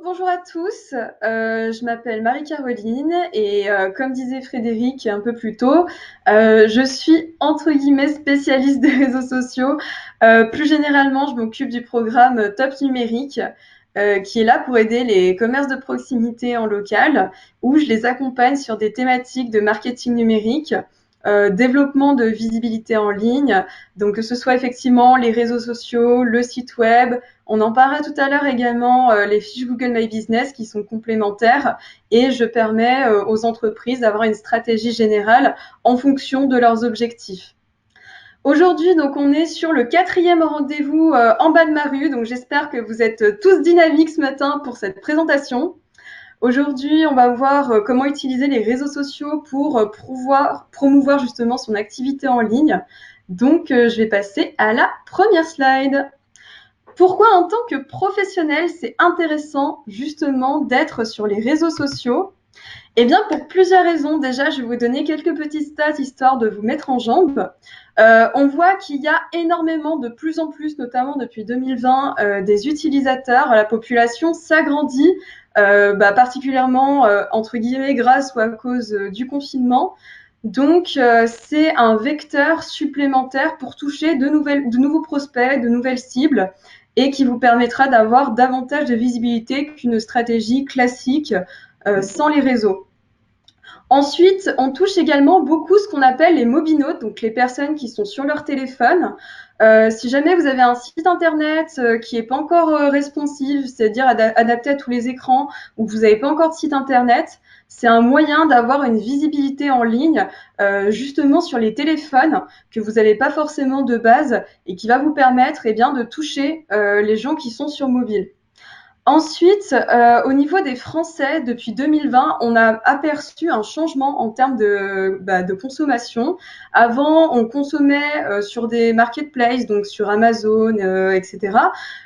Bonjour à tous, je m'appelle Marie-Caroline et comme disait Frédéric un peu plus tôt, je suis entre guillemets spécialiste des réseaux sociaux. Plus généralement, je m'occupe du programme Top Numérique qui est là pour aider les commerces de proximité en local, où je les accompagne sur des thématiques de marketing numérique, développement de visibilité en ligne, donc que ce soit effectivement les réseaux sociaux, le site web. On en parlera tout à l'heure également, les fiches Google My Business qui sont complémentaires et je permets aux entreprises d'avoir une stratégie générale en fonction de leurs objectifs. Aujourd'hui, donc, on est sur le 4e rendez-vous en bas de ma rue, donc j'espère que vous êtes tous dynamiques ce matin pour cette présentation. Aujourd'hui, on va voir comment utiliser les réseaux sociaux pour promouvoir justement son activité en ligne. Donc, je vais passer à la première slide. Pourquoi en tant que professionnel, c'est intéressant justement d'être sur les réseaux sociaux? Eh bien, pour plusieurs raisons. Déjà, je vais vous donner quelques petites stats histoire de vous mettre en jambes. On voit qu'il y a énormément, de plus en plus, notamment depuis 2020, des utilisateurs. La population s'agrandit, particulièrement, entre guillemets, grâce ou à cause du confinement. Donc, c'est un vecteur supplémentaire pour toucher de nouveaux prospects, de nouvelles cibles, et qui vous permettra d'avoir davantage de visibilité qu'une stratégie classique sans les réseaux. Ensuite, on touche également beaucoup ce qu'on appelle les mobinautes, donc les personnes qui sont sur leur téléphone. Si jamais vous avez un site internet qui n'est pas encore responsive, c'est-à-dire adapté à tous les écrans, ou que vous n'avez pas encore de site internet, c'est un moyen d'avoir une visibilité en ligne justement sur les téléphones que vous n'avez pas forcément de base et qui va vous permettre de toucher les gens qui sont sur mobile. Ensuite, au niveau des Français, depuis 2020, on a aperçu un changement en termes de consommation. Avant, on consommait sur des marketplaces, donc sur Amazon, etc.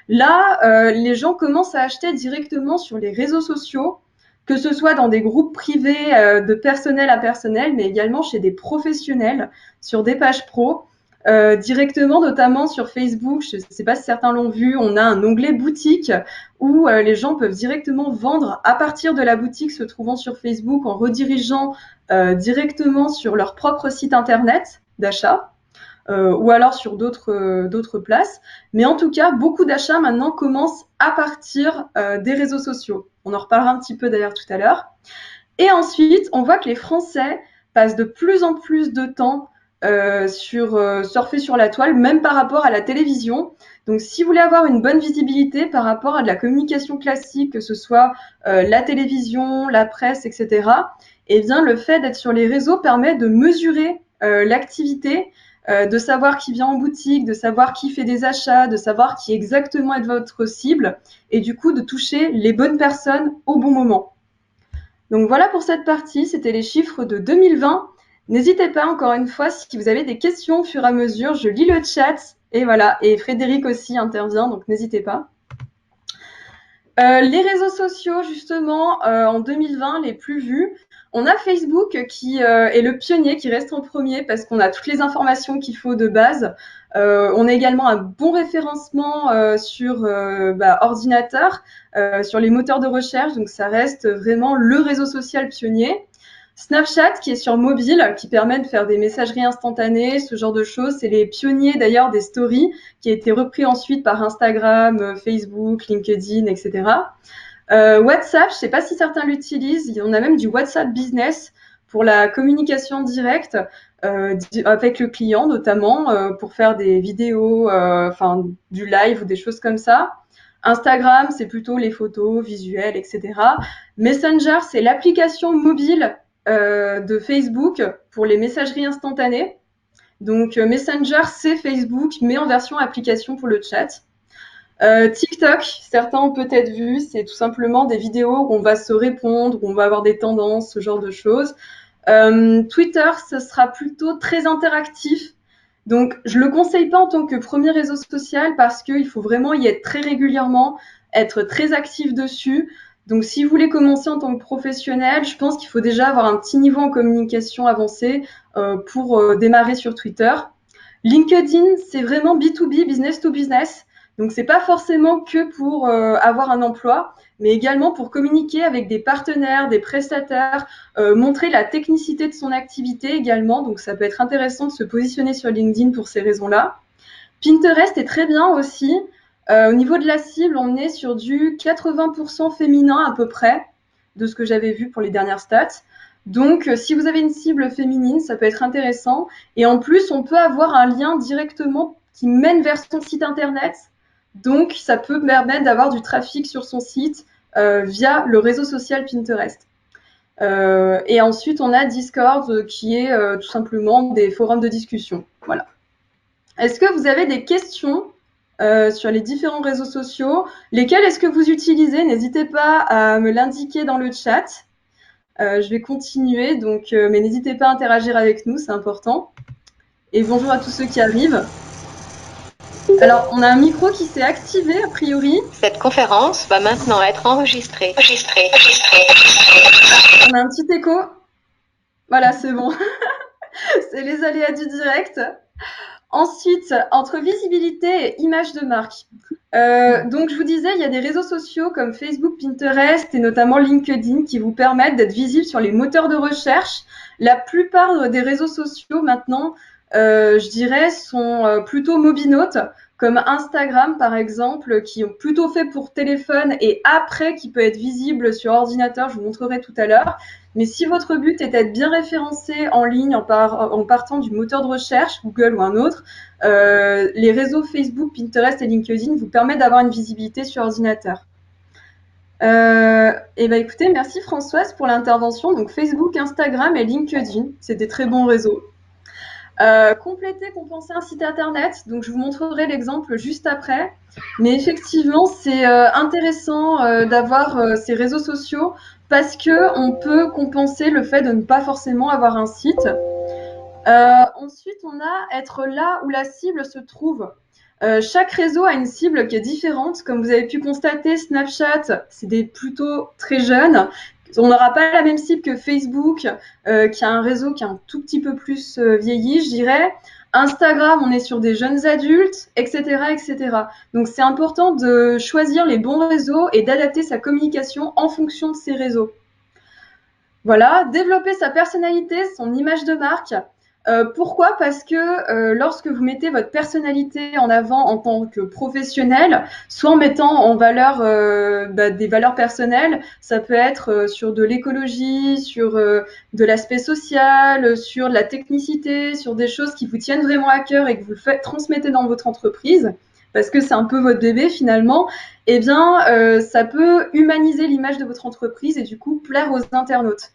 Là, les gens commencent à acheter directement sur les réseaux sociaux, que ce soit dans des groupes privés de personnel à personnel, mais également chez des professionnels, sur des pages pro. Directement, notamment sur Facebook, je ne sais pas si certains l'ont vu, on a un onglet boutique où les gens peuvent directement vendre à partir de la boutique se trouvant sur Facebook en redirigeant directement sur leur propre site internet d'achat ou alors sur d'autres places. Mais en tout cas, beaucoup d'achats maintenant commencent à partir des réseaux sociaux. On en reparlera un petit peu d'ailleurs tout à l'heure. Et ensuite, on voit que les Français passent de plus en plus de temps sur surfer sur la toile, même par rapport à la télévision. Donc, si vous voulez avoir une bonne visibilité par rapport à de la communication classique, que ce soit la télévision, la presse, etc., eh bien, le fait d'être sur les réseaux permet de mesurer l'activité, de savoir qui vient en boutique, de savoir qui fait des achats, de savoir qui exactement est votre cible, et du coup de toucher les bonnes personnes au bon moment. Donc voilà pour cette partie, c'était les chiffres de 2020. N'hésitez pas, encore une fois, si vous avez des questions au fur et à mesure, je lis le chat. Et voilà, et Frédéric aussi intervient, donc n'hésitez pas. Les réseaux sociaux, justement, en 2020, les plus vus. On a Facebook qui est le pionnier, qui reste en premier parce qu'on a toutes les informations qu'il faut de base. On a également un bon référencement sur ordinateur, sur les moteurs de recherche, donc ça reste vraiment le réseau social pionnier. Snapchat qui est sur mobile, qui permet de faire des messageries instantanées, ce genre de choses. C'est les pionniers d'ailleurs des stories, qui a été repris ensuite par Instagram, Facebook, LinkedIn, etc. WhatsApp, je ne sais pas si certains l'utilisent. On a même du WhatsApp Business pour la communication directe avec le client, notamment pour faire des vidéos, du live ou des choses comme ça. Instagram, c'est plutôt les photos, visuels, etc. Messenger, c'est l'application mobile de Facebook pour les messageries instantanées. Donc Messenger, c'est Facebook, mais en version application pour le chat. TikTok, certains ont peut-être vu, c'est tout simplement des vidéos où on va se répondre, où on va avoir des tendances, ce genre de choses. Twitter, ce sera plutôt très interactif. Donc, je le conseille pas en tant que premier réseau social parce qu'il faut vraiment y être très régulièrement, être très actif dessus. Donc, si vous voulez commencer en tant que professionnel, je pense qu'il faut déjà avoir un petit niveau en communication avancé pour démarrer sur Twitter. LinkedIn, c'est vraiment B2B, business to business. Donc, c'est pas forcément que pour avoir un emploi, mais également pour communiquer avec des partenaires, des prestataires, montrer la technicité de son activité également. Donc, ça peut être intéressant de se positionner sur LinkedIn pour ces raisons-là. Pinterest est très bien aussi. Au niveau de la cible, on est sur du 80% féminin à peu près, de ce que j'avais vu pour les dernières stats. Donc, si vous avez une cible féminine, ça peut être intéressant. Et en plus, on peut avoir un lien directement qui mène vers son site internet. Donc, ça peut permettre d'avoir du trafic sur son site via le réseau social Pinterest. Et ensuite, on a Discord qui est tout simplement des forums de discussion. Voilà. Est-ce que vous avez des questions sur les différents réseaux sociaux? Lesquels est-ce que vous utilisez? N'hésitez pas à me l'indiquer dans le chat. Je vais continuer, donc, mais n'hésitez pas à interagir avec nous, c'est important. Et bonjour à tous ceux qui arrivent. Alors, on a un micro qui s'est activé, a priori. Cette conférence va maintenant être enregistrée. On a un petit écho. Voilà, c'est bon. C'est les aléas du direct. Ensuite, entre visibilité et image de marque. Donc, je vous disais, il y a des réseaux sociaux comme Facebook, Pinterest et notamment LinkedIn qui vous permettent d'être visible sur les moteurs de recherche. La plupart des réseaux sociaux maintenant, je dirais, sont plutôt mobinotes, comme Instagram par exemple, qui ont plutôt fait pour téléphone et après qui peut être visible sur ordinateur, je vous montrerai tout à l'heure. Mais si votre but est d'être bien référencé en ligne en partant du moteur de recherche, Google ou un autre, les réseaux Facebook, Pinterest et LinkedIn vous permettent d'avoir une visibilité sur ordinateur. Et ben écoutez, merci Françoise pour l'intervention. Donc Facebook, Instagram et LinkedIn, c'est des très bons réseaux. Compléter, compenser un site internet. Donc je vous montrerai l'exemple juste après. Mais effectivement, c'est intéressant d'avoir ces réseaux sociaux parce que on peut compenser le fait de ne pas forcément avoir un site. Ensuite, on a être là où la cible se trouve. Chaque réseau a une cible qui est différente. Comme vous avez pu constater, Snapchat, c'est des plutôt très jeunes. On n'aura pas la même cible que Facebook, qui a un réseau qui est un tout petit peu plus vieilli, je dirais. Instagram, on est sur des jeunes adultes, etc., etc. Donc, c'est important de choisir les bons réseaux et d'adapter sa communication en fonction de ces réseaux. Voilà, développer sa personnalité, son image de marque. Pourquoi? Parce que lorsque vous mettez votre personnalité en avant en tant que professionnel, soit en mettant en valeur des valeurs personnelles, ça peut être sur de l'écologie, sur de l'aspect social, sur de la technicité, sur des choses qui vous tiennent vraiment à cœur et que vous transmettez dans votre entreprise, parce que c'est un peu votre bébé finalement, eh bien, ça peut humaniser l'image de votre entreprise et du coup plaire aux internautes.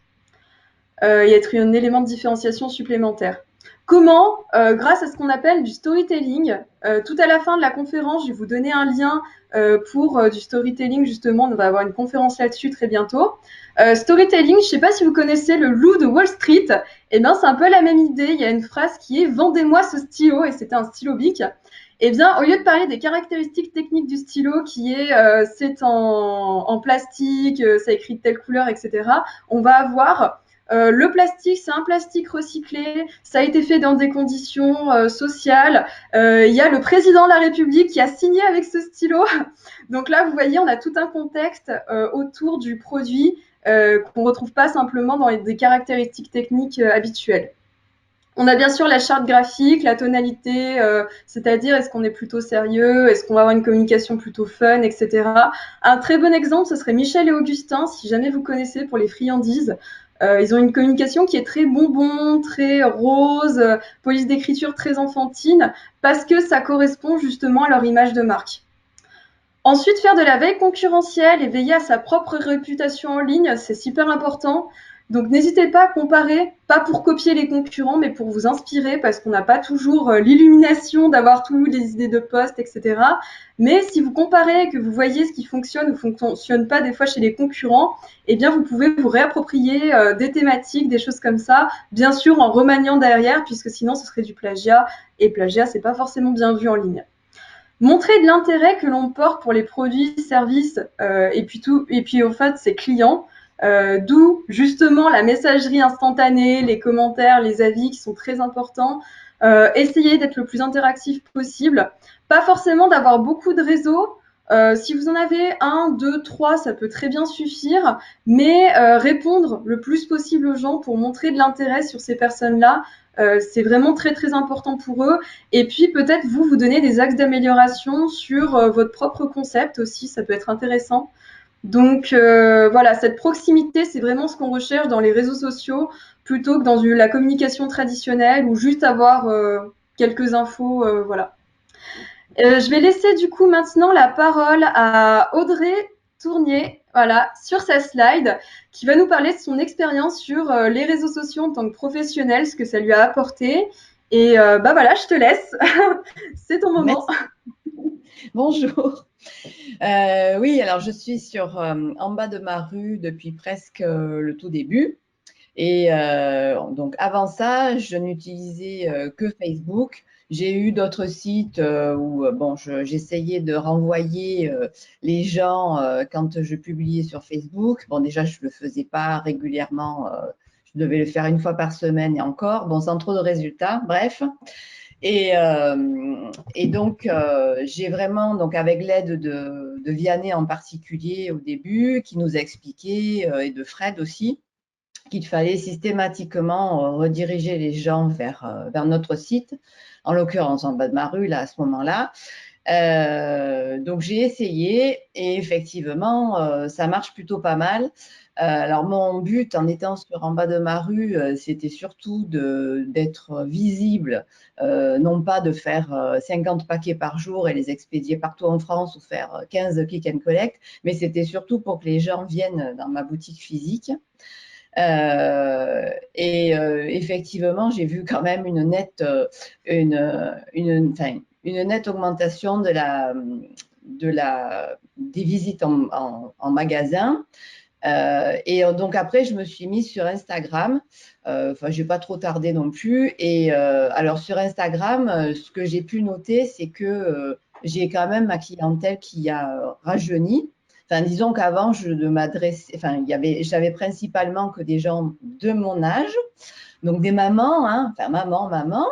Et être un élément de différenciation supplémentaire. Comment? Grâce à ce qu'on appelle du storytelling. Tout à la fin de la conférence, je vais vous donner un lien pour du storytelling, justement. On va avoir une conférence là-dessus très bientôt. Storytelling, je ne sais pas si vous connaissez le loup de Wall Street. Eh bien, c'est un peu la même idée. Il y a une phrase qui est « Vendez-moi ce stylo » et c'était un stylo Bic. Eh bien, au lieu de parler des caractéristiques techniques du stylo, qui est c'est en plastique, ça écrit de telle couleur, etc., on va avoir le plastique, c'est un plastique recyclé, ça a été fait dans des conditions sociales. Il y a le président de la République qui a signé avec ce stylo. Donc là, vous voyez, on a tout un contexte autour du produit qu'on ne retrouve pas simplement dans des caractéristiques techniques habituelles. On a bien sûr la charte graphique, la tonalité, c'est-à-dire est-ce qu'on est plutôt sérieux, est-ce qu'on va avoir une communication plutôt fun, etc. Un très bon exemple, ce serait Michel et Augustin, si jamais vous connaissez pour les friandises. Ils ont une communication qui est très bonbon, très rose, police d'écriture très enfantine, parce que ça correspond justement à leur image de marque. Ensuite, faire de la veille concurrentielle et veiller à sa propre réputation en ligne, c'est super important. Donc, n'hésitez pas à comparer, pas pour copier les concurrents, mais pour vous inspirer, parce qu'on n'a pas toujours l'illumination d'avoir toutes les idées de poste, etc. Mais si vous comparez, que vous voyez ce qui fonctionne ou fonctionne pas des fois chez les concurrents, eh bien, vous pouvez vous réapproprier des thématiques, des choses comme ça, bien sûr en remaniant derrière, puisque sinon ce serait du plagiat, et plagiat, c'est pas forcément bien vu en ligne. Montrer de l'intérêt que l'on porte pour les produits, services et puis au fait ses clients, d'où justement la messagerie instantanée, les commentaires, les avis qui sont très importants. Essayer d'être le plus interactif possible, pas forcément d'avoir beaucoup de réseaux, Si vous en avez un, deux, trois, ça peut très bien suffire, mais répondre le plus possible aux gens pour montrer de l'intérêt sur ces personnes-là, c'est vraiment très très important pour eux. Et puis peut-être vous donner des axes d'amélioration sur votre propre concept aussi, ça peut être intéressant. Donc voilà, cette proximité, c'est vraiment ce qu'on recherche dans les réseaux sociaux plutôt que dans la communication traditionnelle ou juste avoir quelques infos, voilà. Je vais laisser du coup maintenant la parole à Audrey Tournier, voilà, sur sa slide, qui va nous parler de son expérience sur les réseaux sociaux en tant que professionnelle, ce que ça lui a apporté. Et bah voilà, je te laisse. C'est ton moment. Merci. Bonjour. Oui, alors je suis en bas de ma rue depuis presque le tout début. Et donc avant ça, je n'utilisais que Facebook. J'ai eu d'autres sites où bon, j'essayais de renvoyer les gens quand je publiais sur Facebook. Bon, déjà, je le faisais pas régulièrement. Je devais le faire une fois par semaine et encore. Bon, sans trop de résultats. Bref. Et donc, j'ai vraiment, donc avec l'aide de Vianney en particulier au début, qui nous a expliqué, et de Fred aussi, qu'il fallait systématiquement rediriger les gens vers notre site, en l'occurrence en bas de ma rue, là, à ce moment-là. Donc, j'ai essayé et effectivement, ça marche plutôt pas mal. Alors, mon but en étant en bas de ma rue, c'était surtout d'être visible, non pas de faire 50 paquets par jour et les expédier partout en France ou faire 15 click and collect, mais c'était surtout pour que les gens viennent dans ma boutique physique. Effectivement, j'ai vu quand même une nette augmentation des visites en magasin. Et donc après, je me suis mise sur Instagram. Enfin, j'ai pas trop tardé non plus. Et alors sur Instagram, ce que j'ai pu noter, c'est que j'ai quand même ma clientèle qui a rajeuni. Enfin, disons qu'avant, j'avais principalement que des gens de mon âge, donc des mamans, hein, enfin maman.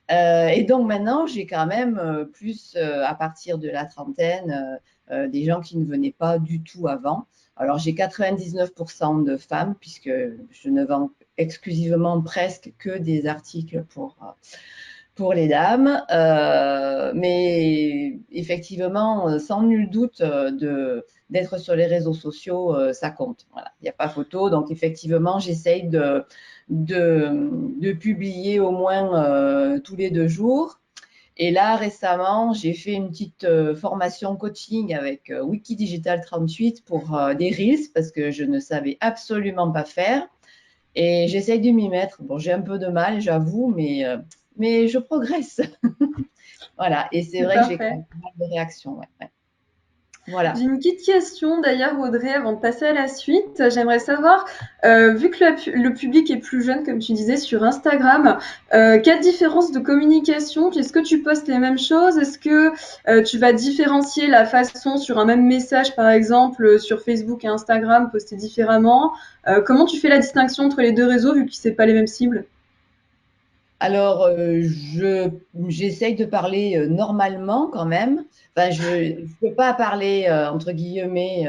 Et donc maintenant, j'ai quand même plus à partir de la trentaine, des gens qui ne venaient pas du tout avant. Alors j'ai 99% de femmes puisque je ne vends exclusivement presque que des articles pour les dames. Mais effectivement, sans nul doute d'être sur les réseaux sociaux, ça compte. Voilà, il n'y a pas photo. Donc effectivement, j'essaye de publier au moins tous les 2 jours. Et là, récemment, j'ai fait une petite formation coaching avec Wikidigital 38 pour des Reels parce que je ne savais absolument pas faire. Et j'essaye de m'y mettre. Bon, j'ai un peu de mal, j'avoue, mais je progresse. Voilà. Et c'est vrai que j'ai quand même pas mal de réactions. Ouais. Voilà. J'ai une petite question d'ailleurs, Audrey, avant de passer à la suite. J'aimerais savoir, vu que le public est plus jeune, comme tu disais, sur Instagram, quelle différence de communication? Est-ce que tu postes les mêmes choses? Est-ce que tu vas différencier la façon sur un même message, par exemple, sur Facebook et Instagram, poster différemment? Comment tu fais la distinction entre les deux réseaux, vu que c'est pas les mêmes cibles? Alors, j'essaye de parler normalement quand même. Enfin, je ne peux pas parler, entre guillemets,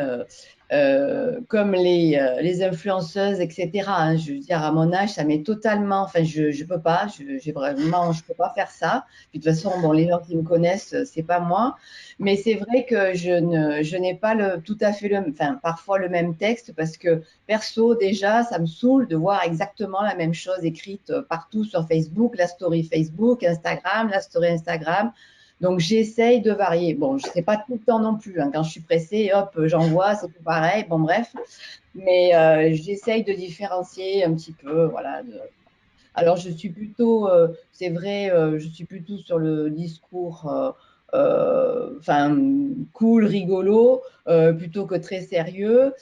comme les influenceuses, etc., hein. Je veux dire, à mon âge, ça m'est totalement… Enfin, je ne peux pas. Je peux pas faire ça. Puis, de toute façon, bon, les gens qui me connaissent, c'est pas moi. Mais c'est vrai que je n'ai pas tout à fait enfin, parfois le même texte parce que perso, déjà, ça me saoule de voir exactement la même chose écrite partout sur Facebook, la story Facebook, Instagram, la story Instagram. Donc, j'essaye de varier. Bon, je ne sais pas tout le temps non plus, hein. Quand je suis pressée, hop, j'envoie, c'est tout pareil. Bon, bref. Mais j'essaye de différencier un petit peu. Voilà. Alors, je suis plutôt, c'est vrai, je suis plutôt sur le discours enfin, cool, rigolo, plutôt que très sérieux.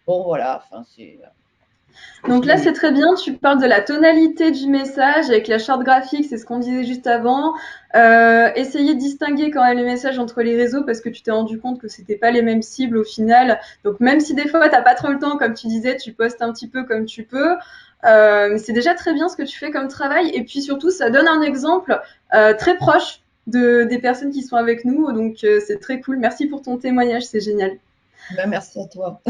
Bon, voilà, enfin, c'est… Donc là, c'est très bien. Tu parles de la tonalité du message avec la charte graphique, c'est ce qu'on disait juste avant. Essayer de distinguer quand même les messages entre les réseaux parce que tu t'es rendu compte que c'était pas les mêmes cibles au final. Donc même si des fois t'as pas trop le temps, comme tu disais, tu postes un petit peu comme tu peux. Mais c'est déjà très bien ce que tu fais comme travail. Et puis surtout, ça donne un exemple très proche des personnes qui sont avec nous. Donc, c'est très cool. Merci pour ton témoignage, c'est génial. Ben, merci à toi.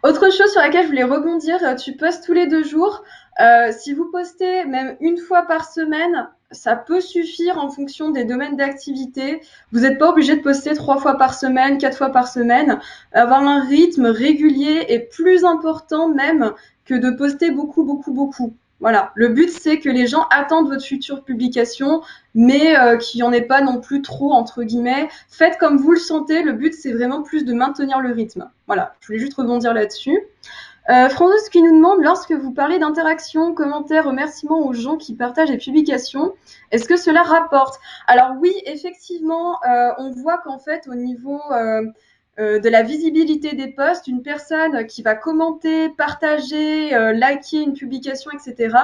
Autre chose sur laquelle je voulais rebondir, tu postes tous les 2 jours. Si vous postez même une fois par semaine, ça peut suffire en fonction des domaines d'activité. Vous n'êtes pas obligé de poster 3 fois par semaine, 4 fois par semaine. Avoir un rythme régulier est plus important même que de poster beaucoup, beaucoup, beaucoup. Voilà. Le but, c'est que les gens attendent votre future publication, mais qu'il n'y en ait pas non plus trop, entre guillemets. Faites comme vous le sentez. Le but, c'est vraiment plus de maintenir le rythme. Voilà. Je voulais juste rebondir là-dessus. Françoise qui nous demande, lorsque vous parlez d'interaction, commentaires, remerciements aux gens qui partagent les publications, est-ce que cela rapporte? Alors oui, effectivement, on voit qu'en fait, au niveau de la visibilité des posts, une personne qui va commenter, partager, liker une publication, etc.,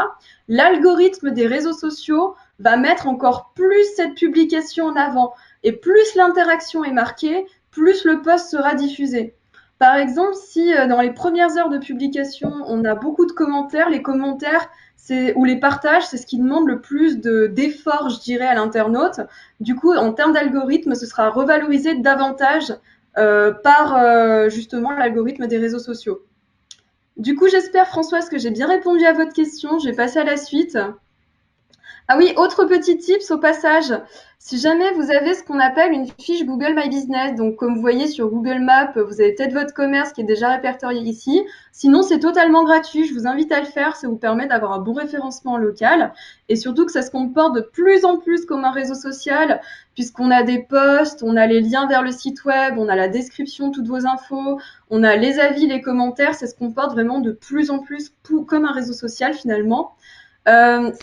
l'algorithme des réseaux sociaux va mettre encore plus cette publication en avant. Et plus l'interaction est marquée, plus le post sera diffusé. Par exemple, si dans les premières heures de publication, on a beaucoup de commentaires, les commentaires ou les partages, c'est ce qui demande le plus d'efforts, je dirais, à l'internaute. Du coup, en termes d'algorithme, ce sera revalorisé davantage par justement l'algorithme des réseaux sociaux. Du coup, j'espère, Françoise, que j'ai bien répondu à votre question. Je vais passer à la suite. Ah oui, autre petit tips au passage, si jamais vous avez ce qu'on appelle une fiche Google My Business, donc comme vous voyez sur Google Maps, vous avez peut-être votre commerce qui est déjà répertorié ici. Sinon, c'est totalement gratuit, je vous invite à le faire, ça vous permet d'avoir un bon référencement local et surtout que ça se comporte de plus en plus comme un réseau social puisqu'on a des posts, on a les liens vers le site web, on a la description, toutes vos infos, on a les avis, les commentaires, ça se comporte vraiment de plus en plus comme un réseau social finalement.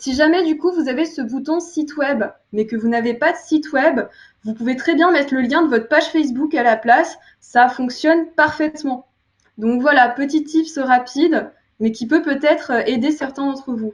Si jamais du coup vous avez ce bouton site web, mais que vous n'avez pas de site web, vous pouvez très bien mettre le lien de votre page Facebook à la place. Ça fonctionne parfaitement. Donc voilà, petit tips rapide, mais qui peut peut-être aider certains d'entre vous.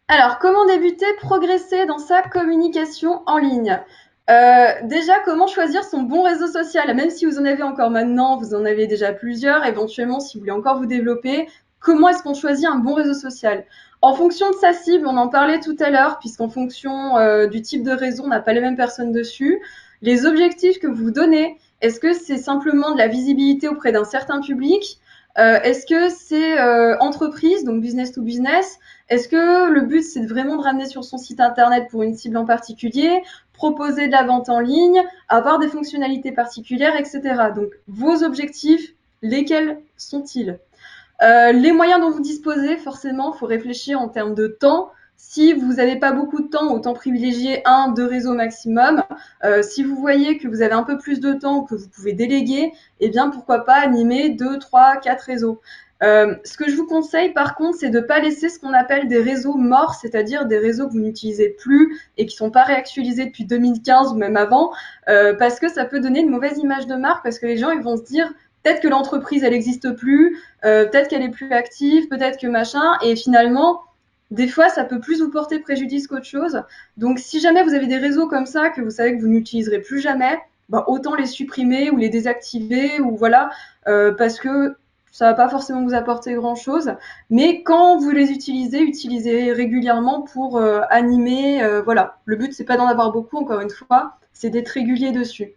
Alors, comment débuter, progresser dans sa communication en ligne? Déjà, comment choisir son bon réseau social? Même si vous en avez encore maintenant, vous en avez déjà plusieurs, éventuellement, si vous voulez encore vous développer, comment est-ce qu'on choisit un bon réseau social? En fonction de sa cible, on en parlait tout à l'heure, puisqu'en fonction du type de réseau, on n'a pas les mêmes personnes dessus. Les objectifs que vous donnez, est-ce que c'est simplement de la visibilité auprès d'un certain public? Est-ce que c'est entreprise, donc business to business? Est-ce que le but, c'est vraiment de ramener sur son site internet pour une cible en particulier, proposer de la vente en ligne, avoir des fonctionnalités particulières, etc. Donc, vos objectifs, lesquels sont-ils? Les moyens dont vous disposez, forcément, il faut réfléchir en termes de temps. Si vous n'avez pas beaucoup de temps, autant privilégier 1-2 réseaux maximum. Si vous voyez que vous avez un peu plus de temps, que vous pouvez déléguer, eh bien, pourquoi pas animer 2, 3, 4 réseaux. Ce que je vous conseille, par contre, c'est de ne pas laisser ce qu'on appelle des réseaux morts, c'est-à-dire des réseaux que vous n'utilisez plus et qui ne sont pas réactualisés depuis 2015 ou même avant, parce que ça peut donner une mauvaise image de marque, parce que les gens ils vont se dire peut-être que l'entreprise elle n'existe plus, peut-être qu'elle est plus active, peut-être que machin, et finalement, des fois, ça peut plus vous porter préjudice qu'autre chose. Donc, si jamais vous avez des réseaux comme ça que vous savez que vous n'utiliserez plus jamais, bah, autant les supprimer ou les désactiver ou voilà, parce que ça va pas forcément vous apporter grand-chose. Mais quand vous les utilisez, utilisez régulièrement pour animer. Voilà, le but c'est pas d'en avoir beaucoup. Encore une fois, c'est d'être régulier dessus.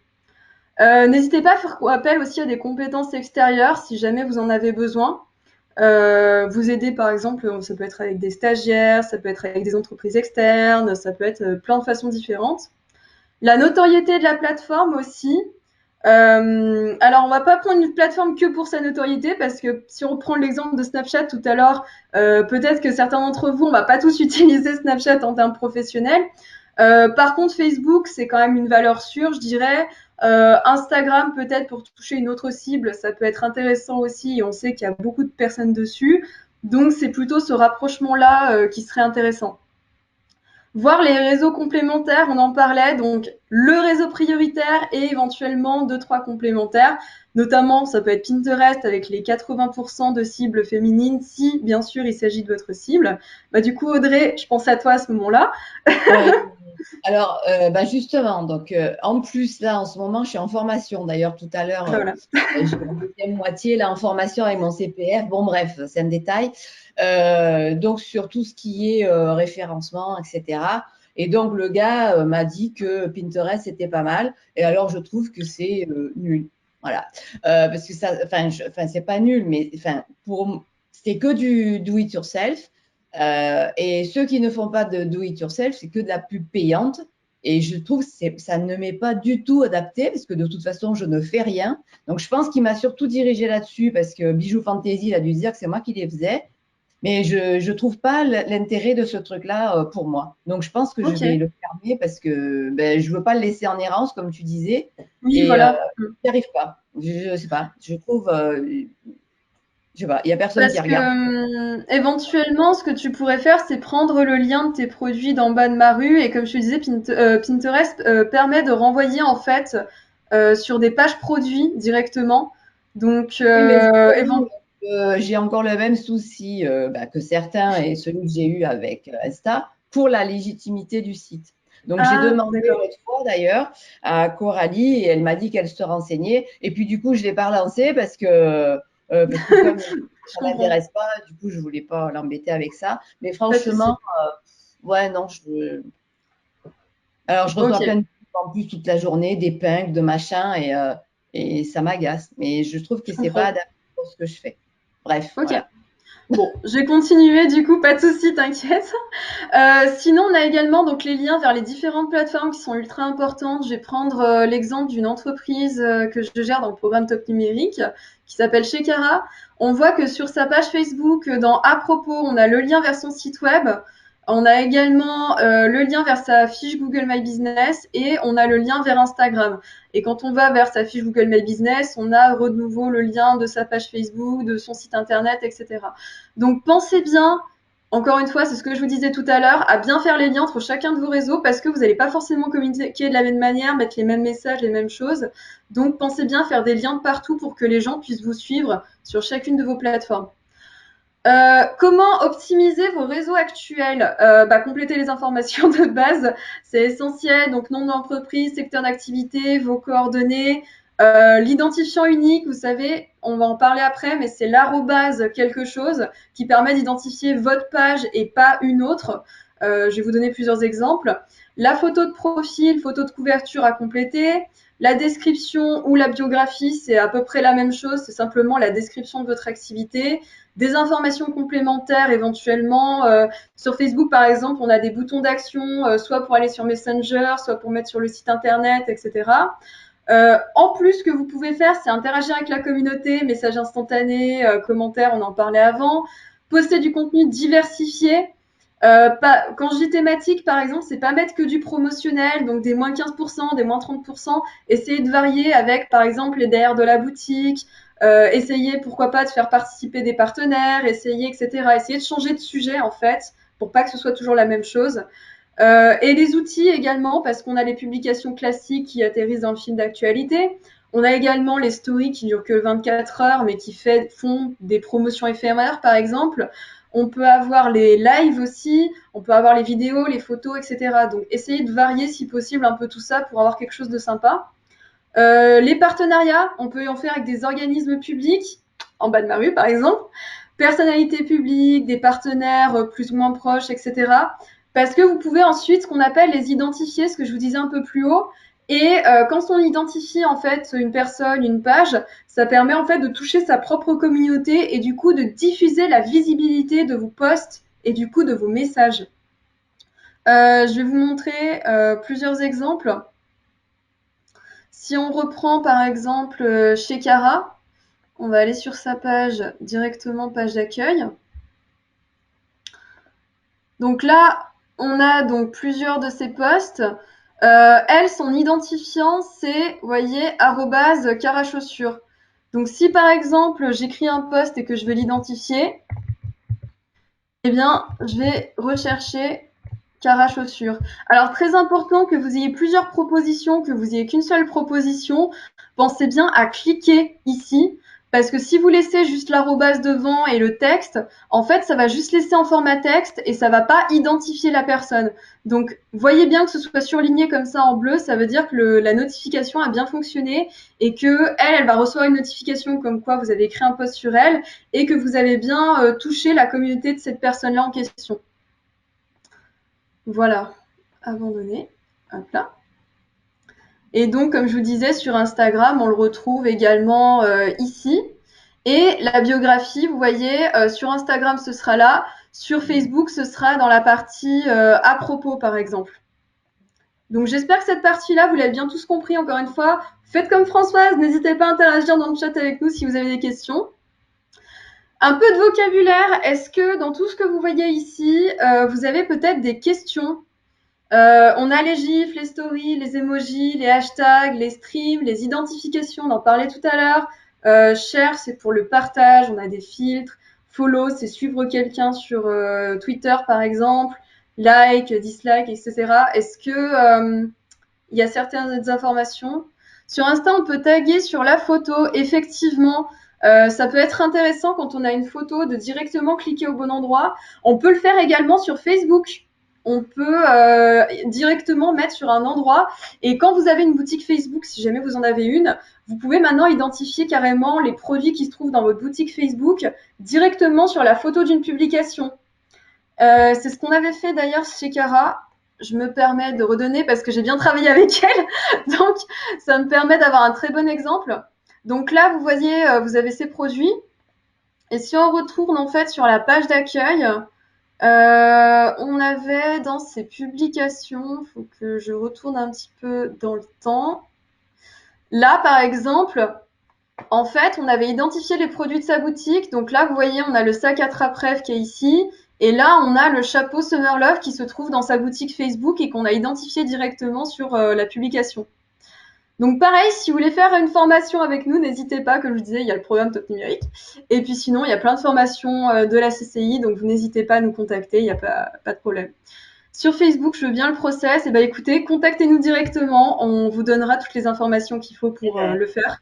N'hésitez pas à faire appel aussi à des compétences extérieures si jamais vous en avez besoin. Vous aider par exemple, ça peut être avec des stagiaires, ça peut être avec des entreprises externes, ça peut être plein de façons différentes. La notoriété de la plateforme aussi. Alors, on va pas prendre une plateforme que pour sa notoriété parce que si on prend l'exemple de Snapchat tout à l'heure, peut-être que certains d'entre vous, on va pas tous utiliser Snapchat en termes professionnels. Par contre, Facebook, c'est quand même une valeur sûre, je dirais. Instagram, peut-être pour toucher une autre cible, ça peut être intéressant aussi. Et on sait qu'il y a beaucoup de personnes dessus. Donc, c'est plutôt ce rapprochement-là qui serait intéressant. Voir les réseaux complémentaires, on en parlait, donc le réseau prioritaire et éventuellement 2-3 complémentaires. Notamment, ça peut être Pinterest avec les 80% de cibles féminines, si bien sûr il s'agit de votre cible. Bah, du coup, Audrey, je pense à toi à ce moment-là. Ouais. Alors, justement, donc en plus, là, en ce moment, je suis en formation. D'ailleurs, tout à l'heure, Voilà. j'ai la deuxième moitié là en formation avec mon CPF. Bon, bref, c'est un détail. Donc, sur tout ce qui est référencement, etc. Et donc, le gars m'a dit que Pinterest, c'était pas mal. Et alors, je trouve que c'est nul. Voilà. Parce que ça, c'est pas nul, mais c'est que du do it yourself. Et ceux qui ne font pas de do it yourself, c'est que de la pub payante. Et je trouve que ça ne m'est pas du tout adapté parce que de toute façon, je ne fais rien. Donc, je pense qu'il m'a surtout dirigé là-dessus parce que Bijou Fantasy, il a dû dire que c'est moi qui les faisais. Mais je ne trouve pas l'intérêt de ce truc-là pour moi. Donc, je pense que je vais Ok. le fermer parce que je ne veux pas le laisser en errance, comme tu disais. Oui, Et voilà. n'y arrive pas. Je ne sais pas. Je trouve, je sais pas, il n'y a personne qui Parce que regarde. éventuellement, ce que tu pourrais faire, c'est prendre le lien de tes produits d'en bas de ma rue et comme je te disais, Pinterest permet de renvoyer en fait sur des pages produits directement. Donc, Oui, mais justement, j'ai encore le même souci que certains et celui que j'ai eu avec Insta pour la légitimité du site. Donc, j'ai ah, demandé d'accord. l'autre fois d'ailleurs à Coralie et elle m'a dit qu'elle se renseignait. Et puis, du coup, je ne l'ai pas relancée parce que comme Je ça ne comprends. l'intéresse pas, du coup, je ne voulais pas l'embêter avec ça. Mais Pas de souci. franchement, ouais, non, alors, je reçois plein Ok. de pubs en plus toute la journée, d'épingles, de machins, et ça m'agace. Mais je trouve que Je c'est pas comprends. adapté pour ce que je fais. Bref, Ok. voilà. Bon, je vais continuer du coup, pas de souci, t'inquiète. Sinon, on a également donc les liens vers les différentes plateformes qui sont ultra importantes. Je vais prendre l'exemple d'une entreprise que je gère dans le programme Top Numérique qui s'appelle Shekara. On voit que sur sa page Facebook, dans À propos, on a le lien vers son site web. On a également le lien vers sa fiche Google My Business et on a le lien vers Instagram. Et quand on va vers sa fiche Google My Business, on a de nouveau le lien de sa page Facebook, de son site internet, etc. Donc pensez bien, encore une fois, c'est ce que je vous disais tout à l'heure, à bien faire les liens entre chacun de vos réseaux parce que vous n'allez pas forcément communiquer de la même manière, mettre les mêmes messages, les mêmes choses. Donc pensez bien à faire des liens partout pour que les gens puissent vous suivre sur chacune de vos plateformes. Comment optimiser vos réseaux actuels? Compléter les informations de base, c'est essentiel. Donc, nom d'entreprise, secteur d'activité, vos coordonnées, l'identifiant unique, vous savez, on va en parler après, mais c'est l'arrobase quelque chose qui permet d'identifier votre page et pas une autre. Je vais vous donner plusieurs exemples. La photo de profil, photo de couverture à compléter. La description ou la biographie, c'est à peu près la même chose, c'est simplement la description de votre activité. Des informations complémentaires éventuellement. Sur Facebook, par exemple, on a des boutons d'action, soit pour aller sur Messenger, soit pour mettre sur le site internet, etc. En plus, ce que vous pouvez faire, c'est interagir avec la communauté, messages instantanés, commentaires, on en parlait avant. Poster du contenu diversifié. Quand je dis thématique, par exemple, c'est pas mettre que du promotionnel, donc des moins 15%, des moins 30%. Essayer de varier avec, par exemple, les DR de la boutique. Essayer, pourquoi pas, de faire participer des partenaires, essayer, etc. Essayer de changer de sujet, en fait, pour pas que ce soit toujours la même chose. Et les outils également, parce qu'on a les publications classiques qui atterrissent dans le fil d'actualité. On a également les stories qui durent que 24 heures, mais qui font des promotions éphémères, par exemple. On peut avoir les lives aussi, on peut avoir les vidéos, les photos, etc. Donc, essayez de varier si possible un peu tout ça pour avoir quelque chose de sympa. Les partenariats, on peut en faire avec des organismes publics, en bas de ma rue par exemple, personnalités publiques, des partenaires plus ou moins proches, etc. Parce que vous pouvez ensuite, ce qu'on appelle les identifier, ce que je vous disais un peu plus haut. Et quand on identifie en fait une personne, une page, ça permet en fait de toucher sa propre communauté et du coup de diffuser la visibilité de vos posts et du coup de vos messages. Je vais vous montrer plusieurs exemples. Si on reprend par exemple chez Cara, on va aller sur sa page directement, page d'accueil. Donc là, on a donc plusieurs de ses posts. Elle, son identifiant, c'est, vous voyez, @carachaussure. Donc si par exemple j'écris un post et que je veux l'identifier, eh bien je vais rechercher Cara chaussure. Alors très important que vous ayez plusieurs propositions, que vous ayez qu'une seule proposition. Pensez bien à cliquer ici parce que si vous laissez juste l'arrobase devant et le texte, en fait ça va juste laisser en format texte et ça va pas identifier la personne. Donc voyez bien que ce soit surligné comme ça en bleu, ça veut dire que la notification a bien fonctionné et que elle va recevoir une notification comme quoi vous avez écrit un post sur elle et que vous avez bien touché la communauté de cette personne-là en question. Voilà. abandonner. Hop là. Et donc, comme je vous disais, sur Instagram, on le retrouve également ici. Et la biographie, vous voyez, sur Instagram, ce sera là. Sur Facebook, ce sera dans la partie à propos, par exemple. Donc, j'espère que cette partie-là, vous l'avez bien tous compris. Encore une fois, faites comme Françoise, n'hésitez pas à interagir dans le chat avec nous si vous avez des questions. Un peu de vocabulaire. Est-ce que dans tout ce que vous voyez ici, vous avez peut-être des questions? On a les gifs, les stories, les emojis, les hashtags, les streams, les identifications, on en parlait tout à l'heure. Share, c'est pour le partage, on a des filtres. Follow, c'est suivre quelqu'un sur Twitter, par exemple. Like, dislike, etc. Est-ce que il y a certaines informations? Sur Insta, on peut taguer sur la photo. Effectivement, ça peut être intéressant quand on a une photo de directement cliquer au bon endroit. On peut le faire également sur Facebook. On peut directement mettre sur un endroit. Et quand vous avez une boutique Facebook, si jamais vous en avez une, vous pouvez maintenant identifier carrément les produits qui se trouvent dans votre boutique Facebook directement sur la photo d'une publication. C'est ce qu'on avait fait d'ailleurs chez Cara. Je me permets de redonner parce que j'ai bien travaillé avec elle. Donc, ça me permet d'avoir un très bon exemple. Donc là, vous voyez, vous avez ces produits. Et si on retourne en fait sur la page d'accueil, on avait dans ces publications, il faut que je retourne un petit peu dans le temps. Là, par exemple, en fait, on avait identifié les produits de sa boutique. Donc là, vous voyez, on a le sac attrape-rêve qui est ici. Et là, on a le chapeau Summer Love qui se trouve dans sa boutique Facebook et qu'on a identifié directement sur la publication. Donc pareil, si vous voulez faire une formation avec nous, n'hésitez pas. Comme je disais, il y a le programme Top Numérique. Et puis sinon, il y a plein de formations de la CCI. Donc vous n'hésitez pas à nous contacter, il n'y a pas de problème. Sur Facebook, je veux bien le process. Et ben écoutez, contactez-nous directement. On vous donnera toutes les informations qu'il faut pour le faire.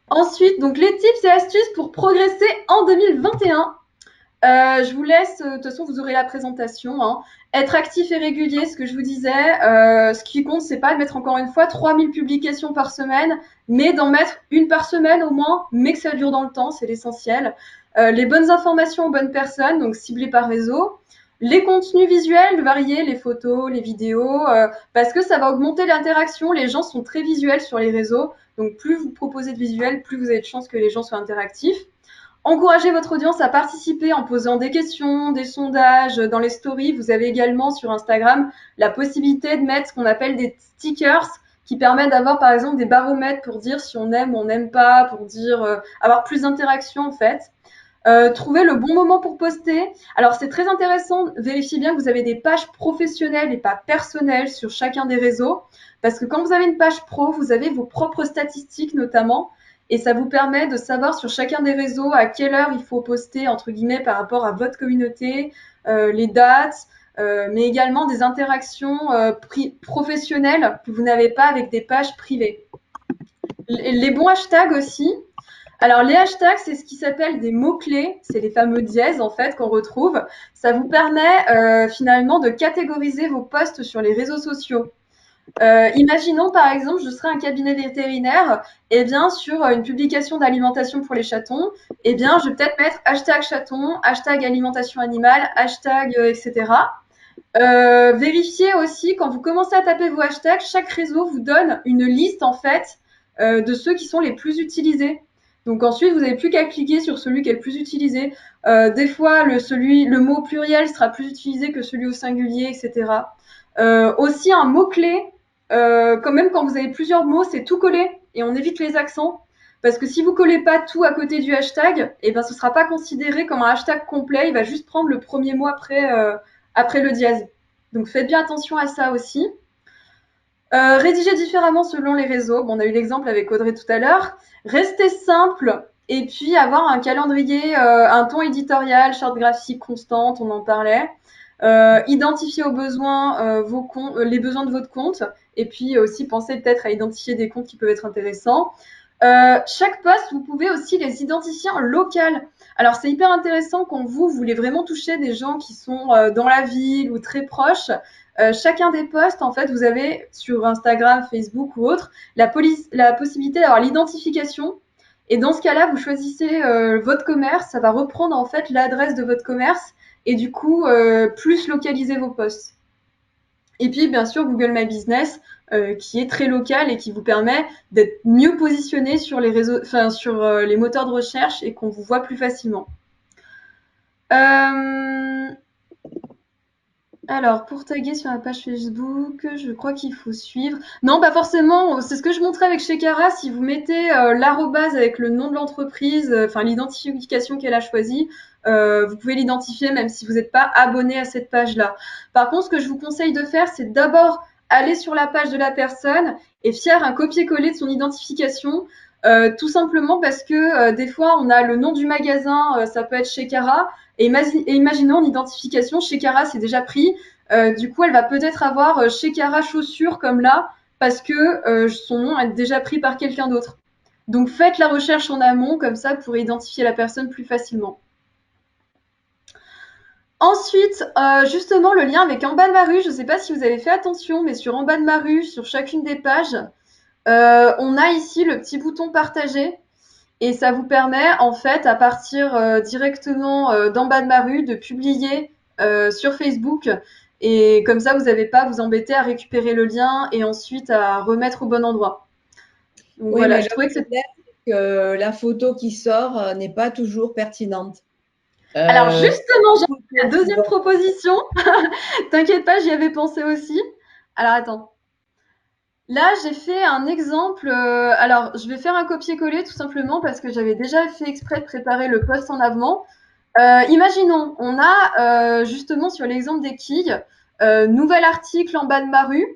Ensuite, donc les tips et astuces pour progresser en 2021. Je vous laisse, de toute façon, vous aurez la présentation. Hein. Être actif et régulier, ce que je vous disais. Ce qui compte, c'est pas de mettre encore une fois 3000 publications par semaine, mais d'en mettre une par semaine au moins, mais que ça dure dans le temps, c'est l'essentiel. Les bonnes informations aux bonnes personnes, donc ciblées par réseau. Les contenus visuels variés, les photos, les vidéos, parce que ça va augmenter l'interaction. Les gens sont très visuels sur les réseaux. Donc, plus vous proposez de visuels, plus vous avez de chances que les gens soient interactifs. Encouragez votre audience à participer en posant des questions, des sondages dans les stories. Vous avez également sur Instagram la possibilité de mettre ce qu'on appelle des stickers qui permettent d'avoir par exemple des baromètres pour dire si on aime ou on n'aime pas, pour dire avoir plus d'interaction en fait. Trouvez le bon moment pour poster. Alors c'est très intéressant, vérifiez bien que vous avez des pages professionnelles et pas personnelles sur chacun des réseaux, parce que quand vous avez une page pro, vous avez vos propres statistiques notamment, et ça vous permet de savoir sur chacun des réseaux à quelle heure il faut poster, entre guillemets, par rapport à votre communauté, les dates, mais également des interactions professionnelles que vous n'avez pas avec des pages privées. Les bons hashtags aussi. Alors, les hashtags, c'est ce qui s'appelle des mots-clés. C'est les fameux dièses, en fait, qu'on retrouve. Ça vous permet finalement de catégoriser vos posts sur les réseaux sociaux. Imaginons, par exemple, je serais un cabinet vétérinaire. Eh bien, sur une publication d'alimentation pour les chatons, eh bien, je vais peut-être mettre hashtag chaton, hashtag alimentation animale, hashtag, etc. Vérifiez aussi, quand vous commencez à taper vos hashtags, chaque réseau vous donne une liste, en fait, de ceux qui sont les plus utilisés. Donc ensuite, vous n'avez plus qu'à cliquer sur celui qui est le plus utilisé. Des fois, le mot au pluriel sera plus utilisé que celui au singulier, etc. Aussi, un mot-clé, quand même, quand vous avez plusieurs mots, c'est tout coller et on évite les accents. Parce que si vous collez pas tout à côté du hashtag, eh ben, ce sera pas considéré comme un hashtag complet. Il va juste prendre le premier mot après le dièse. Donc faites bien attention à ça aussi. Rédiger différemment selon les réseaux. Bon, on a eu l'exemple avec Audrey tout à l'heure. Rester simple et puis avoir un calendrier, un ton éditorial, charte graphique constante, on en parlait. Identifier aux besoins les besoins de votre compte et puis aussi penser peut-être à identifier des comptes qui peuvent être intéressants. Chaque poste, vous pouvez aussi les identifier en local. Alors, c'est hyper intéressant quand vous voulez vraiment toucher des gens qui sont dans la ville ou très proches. Chacun des posts, en fait, vous avez sur Instagram, Facebook ou autre, la possibilité d'avoir l'identification. Et dans ce cas-là, vous choisissez votre commerce, ça va reprendre en fait l'adresse de votre commerce et du coup, plus localiser vos posts. Et puis, bien sûr, Google My Business, qui est très local et qui vous permet d'être mieux positionné sur les réseaux, enfin, sur les moteurs de recherche et qu'on vous voit plus facilement. Alors, pour taguer sur la page Facebook, je crois qu'il faut suivre. Non, pas forcément. C'est ce que je montrais avec Shekara. Si vous mettez l'arrobase avec le nom de l'entreprise, enfin l'identification qu'elle a choisie, vous pouvez l'identifier même si vous n'êtes pas abonné à cette page-là. Par contre, ce que je vous conseille de faire, c'est d'abord aller sur la page de la personne et faire un copier-coller de son identification. Tout simplement parce que des fois, on a le nom du magasin, ça peut être Shekara, et imaginons en identification, Shekara c'est déjà pris. Du coup, elle va peut-être avoir Shekara chaussures comme là, parce que son nom est déjà pris par quelqu'un d'autre. Donc faites la recherche en amont, comme ça vous pourrez identifier la personne plus facilement. Ensuite, justement, le lien avec En bas de ma rue, je ne sais pas si vous avez fait attention, mais sur En bas de ma rue, sur chacune des pages, on a ici le petit bouton partager. Et ça vous permet, en fait, à partir directement d'en bas de ma rue, de publier sur Facebook. Et comme ça, vous n'avez pas à vous embêter à récupérer le lien et ensuite à remettre au bon endroit. Donc Oui, voilà, mais je le trouvais que problème, c'est que la photo qui sort n'est pas toujours pertinente. Alors La justement, j'ai la photo qui deuxième va- proposition. T'inquiète pas, j'y avais pensé aussi. Alors attends. Là, j'ai fait un exemple. Alors, je vais faire un copier-coller tout simplement parce que j'avais déjà fait exprès de préparer le post en avant. Imaginons, on a justement sur l'exemple des quilles, nouvel article en bas de ma rue.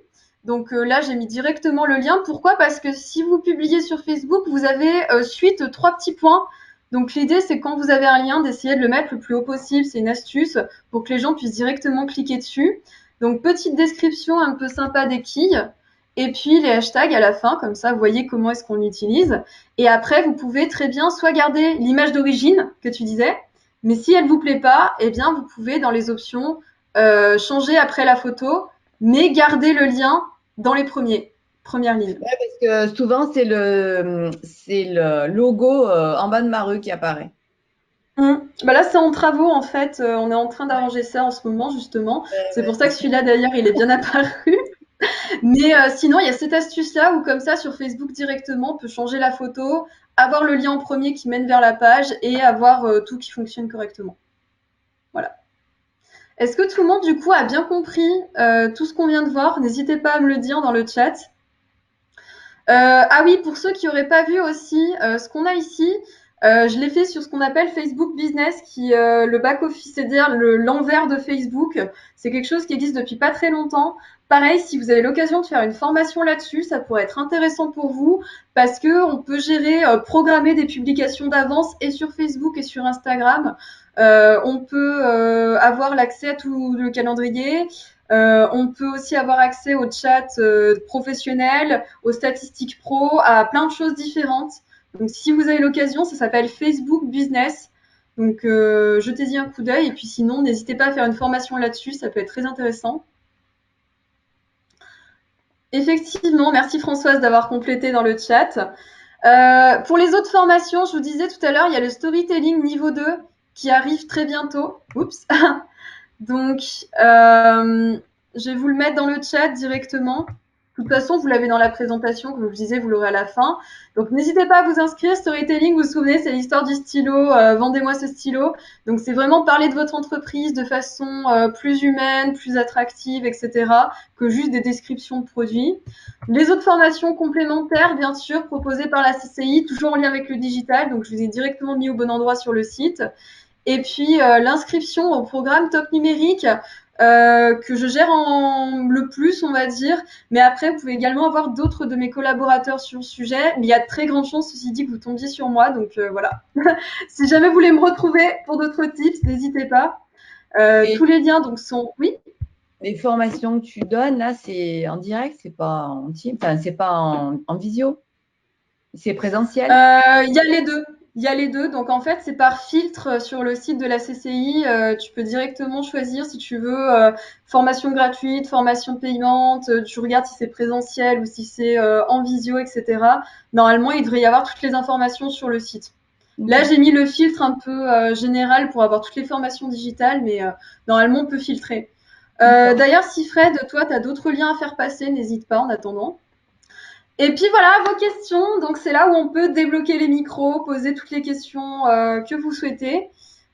Donc là, j'ai mis directement le lien. Pourquoi? Parce que si vous publiez sur Facebook, vous avez suite trois petits points. Donc l'idée, c'est quand vous avez un lien, d'essayer de le mettre le plus haut possible. C'est une astuce pour que les gens puissent directement cliquer dessus. Donc petite description un peu sympa des quilles. Et puis les hashtags à la fin, comme ça, vous voyez comment est-ce qu'on l'utilise. Et après, vous pouvez très bien soit garder l'image d'origine que tu disais, mais si elle vous plaît pas, eh bien, vous pouvez dans les options changer après la photo, mais garder le lien dans les premières lignes. Ouais, parce que souvent, c'est le logo en bas de ma rue qui apparaît. Bah là, c'est en travaux en fait. On est en train d'arranger ça en ce moment justement. C'est pour ça que celui-là d'ailleurs, il est bien apparu. Mais sinon, il y a cette astuce-là où comme ça, sur Facebook directement, on peut changer la photo, avoir le lien en premier qui mène vers la page et avoir tout qui fonctionne correctement. Voilà. Est-ce que tout le monde, du coup, a bien compris tout ce qu'on vient de voir? N'hésitez pas à me le dire dans le chat. Ah oui, pour ceux qui n'auraient pas vu aussi, ce qu'on a ici, je l'ai fait sur ce qu'on appelle Facebook Business, qui le back-office, c'est-à-dire l'envers de Facebook. C'est quelque chose qui existe depuis pas très longtemps. Pareil, si vous avez l'occasion de faire une formation là-dessus, ça pourrait être intéressant pour vous parce que on peut gérer, programmer des publications d'avance et sur Facebook et sur Instagram. On peut avoir l'accès à tout le calendrier. On peut aussi avoir accès au chat professionnel, aux statistiques pro, à plein de choses différentes. Donc, si vous avez l'occasion, ça s'appelle Facebook Business. Donc, jetez-y un coup d'œil. Et puis, sinon, n'hésitez pas à faire une formation là-dessus. Ça peut être très intéressant. Effectivement, merci Françoise d'avoir complété dans le chat. Pour les autres formations, je vous disais tout à l'heure, il y a le storytelling niveau 2 qui arrive très bientôt. Oups. Donc, je vais vous le mettre dans le chat directement. De toute façon, vous l'avez dans la présentation, comme je vous disais, vous l'aurez à la fin. Donc, n'hésitez pas à vous inscrire. Storytelling, vous vous souvenez, c'est l'histoire du stylo. Vendez-moi ce stylo. Donc, c'est vraiment parler de votre entreprise de façon plus humaine, plus attractive, etc., que juste des descriptions de produits. Les autres formations complémentaires, bien sûr, proposées par la CCI, toujours en lien avec le digital. Donc, je vous ai directement mis au bon endroit sur le site. Et puis l'inscription au programme Top Numérique que je gère le plus, on va dire. Mais après, vous pouvez également avoir d'autres de mes collaborateurs sur le sujet. Mais il y a de très grandes chances, ceci dit, que vous tombiez sur moi. Donc voilà. Si jamais vous voulez me retrouver pour d'autres tips, n'hésitez pas. Et Tous les liens donc sont. Oui. les formations que tu donnes, là, c'est en direct, c'est pas en team, enfin, c'est pas en visio, c'est présentiel. Il y a les deux. Il y a les deux. Donc en fait, c'est par filtre sur le site de la CCI. Tu peux directement choisir si tu veux formation gratuite, formation payante. Tu regardes si c'est présentiel ou si c'est en visio, etc. Normalement, il devrait y avoir toutes les informations sur le site. Là, j'ai mis le filtre un peu général pour avoir toutes les formations digitales, mais normalement, on peut filtrer. D'ailleurs, si Fred, toi, tu as d'autres liens à faire passer, n'hésite pas en attendant. Et puis voilà, vos questions. Donc c'est là où on peut débloquer les micros, poser toutes les questions que vous souhaitez.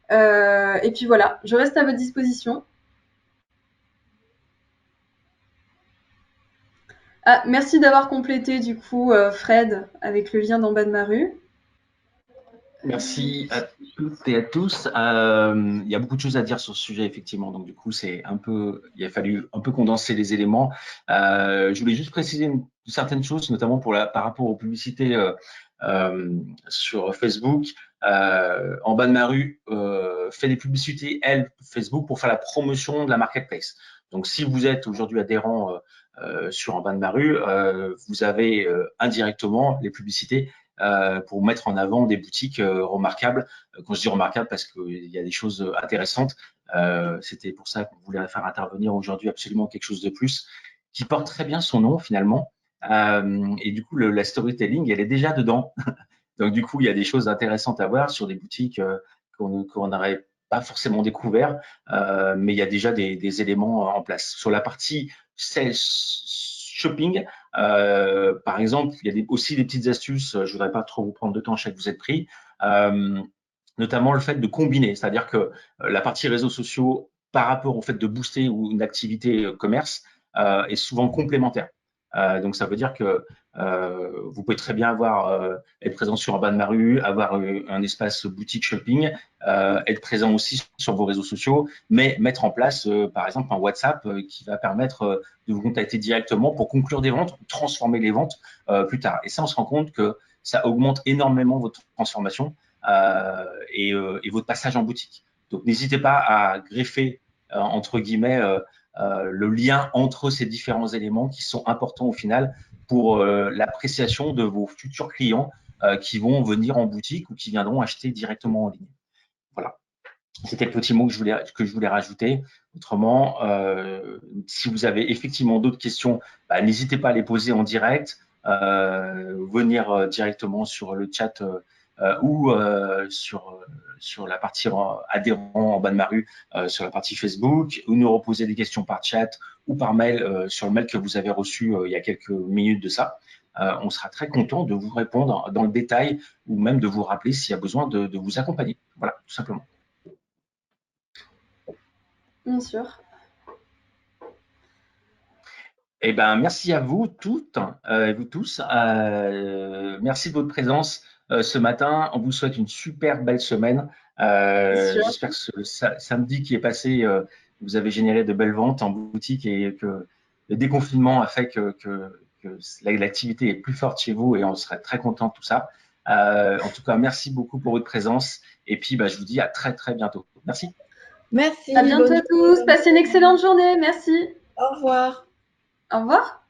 Et puis voilà, je reste à votre disposition. Ah, merci d'avoir complété du coup Fred avec le lien d'en bas de ma rue. Merci à toutes et à tous. Il y a beaucoup de choses à dire sur ce sujet, effectivement. Donc, du coup, il a fallu un peu condenser les éléments. Je voulais juste préciser certaines choses, notamment par rapport aux publicités sur Facebook. En bas de ma rue, fait des publicités, Facebook, pour faire la promotion de la marketplace. Donc, si vous êtes aujourd'hui adhérent sur En bas de ma rue, vous avez indirectement les publicités pour mettre en avant des boutiques remarquables. Quand je dis remarquables, parce qu'il y a des choses intéressantes. C'était pour ça qu'on voulait faire intervenir aujourd'hui absolument quelque chose de plus, qui porte très bien son nom finalement. Et du coup, la storytelling, elle est déjà dedans. Donc du coup, il y a des choses intéressantes à voir sur des boutiques qu'on n'aurait pas forcément découvert, mais il y a déjà des éléments en place. Sur la partie sales shopping, par exemple, il y a aussi des petites astuces. Je voudrais pas trop vous prendre de temps, je sais que vous êtes pris. Notamment le fait de combiner, c'est-à-dire que la partie réseaux sociaux par rapport au fait de booster ou une activité commerce est souvent complémentaire. Donc ça veut dire que vous pouvez très bien être présent sur En bas de ma rue, avoir un espace boutique shopping, être présent aussi sur vos réseaux sociaux, mais mettre en place par exemple un WhatsApp qui va permettre de vous contacter directement pour conclure des ventes, transformer les ventes plus tard. Et ça, on se rend compte que ça augmente énormément votre transformation et votre passage en boutique. Donc n'hésitez pas à greffer entre guillemets le lien entre ces différents éléments qui sont importants au final pour l'appréciation de vos futurs clients qui vont venir en boutique ou qui viendront acheter directement en ligne. Voilà. C'était le petit mot que je voulais rajouter. Autrement, si vous avez effectivement d'autres questions, n'hésitez pas à les poser en direct, venir directement sur le chat ou sur la partie adhérent en bas de ma rue, sur la partie Facebook, ou nous reposer des questions par chat ou par mail sur le mail que vous avez reçu il y a quelques minutes de ça. On sera très content de vous répondre dans le détail ou même de vous rappeler s'il y a besoin de vous accompagner. Voilà, tout simplement. Bien sûr. Eh ben, merci à vous toutes et vous tous. Merci de votre présence ce matin. On vous souhaite une super belle semaine. J'espère que ce samedi qui est passé, vous avez généré de belles ventes en boutique et que le déconfinement a fait que l'activité est plus forte chez vous et on serait très content de tout ça. En tout cas, merci beaucoup pour votre présence et puis je vous dis à très très bientôt. Merci. Merci. À bientôt à tous. Passez une excellente journée. Merci. Au revoir. Au revoir.